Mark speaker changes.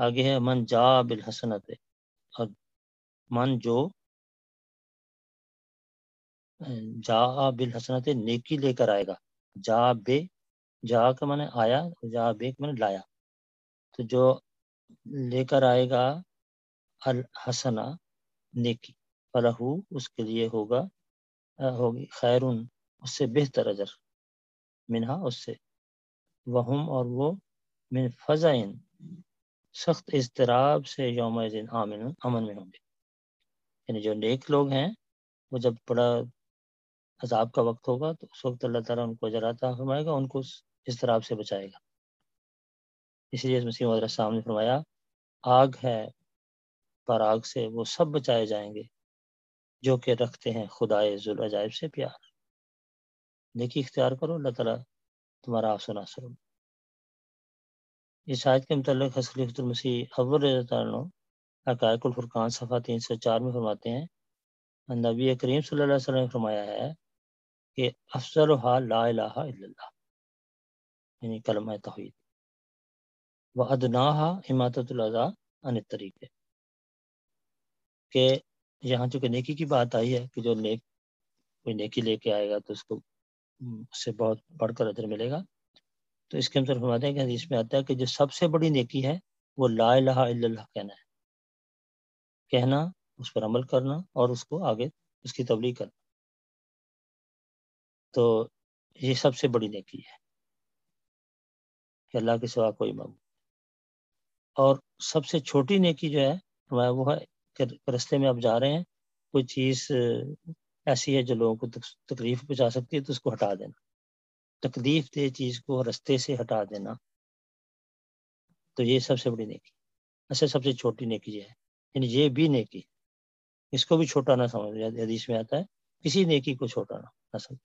Speaker 1: آگے ہے من جا بالحسنت، اور من جو جا بالحسنت نیکی لے کر آئے گا، جا کا معنی آیا، جا بے کا معنی لایا، تو جو لے کر آئے گا الحسنہ نیکی، فلہو اس کے لیے ہوگی خیرون اس سے بہتر اجر، منہا اس سے، وہم اور وہ من فزعن سخت اضطراب سے یوم امن میں ہوں گے، یعنی جو نیک لوگ ہیں وہ جب بڑا عذاب کا وقت ہوگا تو اس وقت اللہ تعالیٰ ان کو اجر عطا فرمائے گا، ان کو اس اضطراب سے بچائے گا۔ اسی لیے مسیح موعود علیہ السلام نے فرمایا آگ ہے پر آگ سے وہ سب بچائے جائیں گے جو کہ رکھتے ہیں خدائے ذوالعجائب سے پیار۔ نیکی اختیار کرو، اللہ تعالیٰ تمہارا آپ سے ناصر ہو۔ اس آیت کے متعلق حضرت خلیفۃ المسیح اول رضی اللہ عنہ حقائق الفرقان صفحہ 304 میں فرماتے ہیں نبی کریم صلی اللہ علیہ وسلم نے فرمایا ہے کہ افضلھا لا الہ الا اللہ، یعنی کلمہ توحید، وادناھا اماطۃ الاذی عن الطریق، کہ یہاں چونکہ نیکی کی بات آئی ہے کہ جو کوئی نیکی لے کے آئے گا تو اس کو اس سے بہت بڑھ کر اجر ملے گا، تو اس کے ہم فرماتے ہیں کہ حدیث میں آتا ہے کہ جو سب سے بڑی نیکی ہے وہ لا الہ الا اللہ کہنا ہے، کہنا، اس پر عمل کرنا اور اس کو آگے اس کی تبلیغ کرنا، تو یہ سب سے بڑی نیکی ہے کہ اللہ کے سوا کوئی معبود، اور سب سے چھوٹی نیکی جو ہے وہ ہے کہ رستے میں آپ جا رہے ہیں، کوئی چیز ایسی ہے جو لوگوں کو تکلیف پہنچا سکتی ہے تو اس کو ہٹا دینا، تکلیف دہ چیز کو رستے سے ہٹا دینا، تو یہ سب سے بڑی نیکی، ایسے سب سے چھوٹی نیکی یہ ہے، یعنی یہ بھی نیکی، اس کو بھی چھوٹا نہ سمجھ، حدیث میں آتا ہے کسی نیکی کو چھوٹا نہ سمجھ۔